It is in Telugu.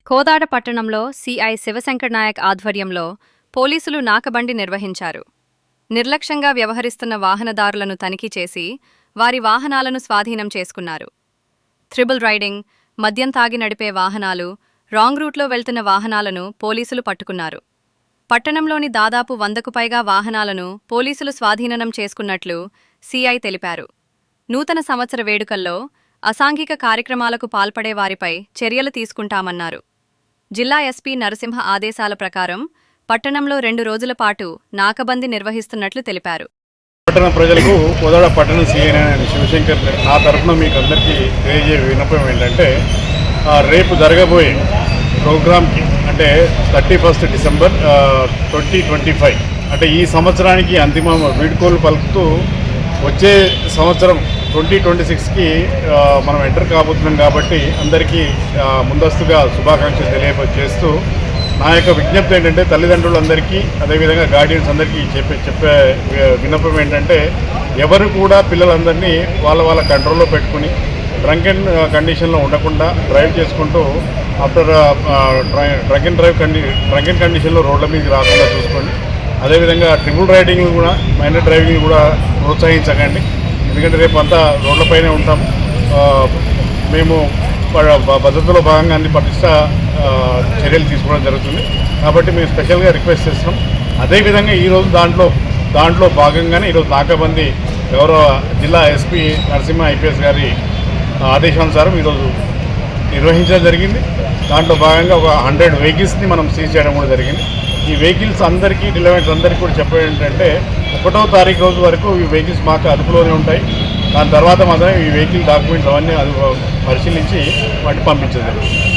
కోదాడ పట్టణంలో సిఐ శివశంకర్ నాయక్ ఆధ్వర్యంలో పోలీసులు నాకబండి నిర్వహించారు. నిర్లక్ష్యంగా వ్యవహరిస్తున్న వాహనదారులను తనిఖీ చేసి వారి వాహనాలను స్వాధీనం చేసుకున్నారు. త్రిబుల్ రైడింగ్, మద్యం తాగి నడిపే వాహనాలు, రాంగ్ రూట్లో వెళ్తున్న వాహనాలను పోలీసులు పట్టుకున్నారు. పట్టణంలోని దాదాపు 100కు పైగా వాహనాలను పోలీసులు స్వాధీనం చేసుకున్నట్లు సిఐ తెలిపారు. నూతన సంవత్సర వేడుకల్లో అసాంఘిక కార్యక్రమాలకు పాల్పడే వారిపై చర్యలు తీసుకుంటామన్నారు. జిల్లా ఎస్పీ నరసింహ ఆదేశాల ప్రకారం పట్టణంలో 2 రోజుల పాటు నాకబంది నిర్వహిస్తున్నట్లు తెలిపారు. పట్టణ ప్రజలకు కోదాడ పట్టణ సీఐ శివశంకర్ నా తరఫున మీకు అందరికీ తెలియజే విన్నపం ఏంటంటే, రేపు జరగబోయే ప్రోగ్రామ్కి అంటే 31 డిసెంబర్ 2025 అంటే ఈ సంవత్సరానికి అంతిమ వీడ్కోలు పలుకుతూ వచ్చే సంవత్సరం 2026కి మనం ఎంటర్ కాబోతున్నాం. కాబట్టి అందరికీ ముందస్తుగా శుభాకాంక్షలు తెలియజేస్తూ నా యొక్క విజ్ఞప్తి ఏంటంటే, తల్లిదండ్రులందరికీ అదేవిధంగా గార్డియన్స్ అందరికీ చెప్పే విన్నపం ఏంటంటే, ఎవరు కూడా పిల్లలందరినీ వాళ్ళ కంట్రోల్లో పెట్టుకుని డ్రంక్ అండ్ కండిషన్లో ఉండకుండా డ్రైవ్ చేసుకుంటూ ఆఫ్టర్ డ్రంక్ అండ్ కండిషన్లో రోడ్ల మీదకి రాకుండా చూసుకోండి. అదేవిధంగా ట్రిపుల్ రైడింగ్ కూడా, మైనర్ డ్రైవింగ్ కూడా ప్రోత్సహించకండి. ఎందుకంటే రేపు అంతా రోడ్లపైనే ఉంటాం. మేము భద్రతలో భాగంగా అన్ని పటిష్ట చర్యలు తీసుకోవడం జరుగుతుంది. కాబట్టి మేము స్పెషల్గా రిక్వెస్ట్ చేస్తున్నాం. అదేవిధంగా ఈరోజు దాంట్లో భాగంగానే ఈరోజు నాకాబందీ గౌరవ జిల్లా ఎస్పీ నరసింహ ఐపీఎస్ గారి ఆదేశానుసారం ఈరోజు నిర్వహించడం జరిగింది. దాంట్లో భాగంగా ఒక 100 వెహికల్స్ని మనం సీజ్ చేయడం కూడా జరిగింది. ఈ వెహికల్స్ అందరికీ రిలవెంట్స్ అందరికీ కూడా చెప్పేది ఏంటంటే, 1వ తారీఖు రోజు వరకు ఈ వెహికల్స్ మాకు అదుపులోనే ఉంటాయి. దాని తర్వాత మాత్రం ఈ వెహికల్ డాక్యుమెంట్స్ అవన్నీ పరిశీలించి వాటిని పంపించడం జరుగుతుంది.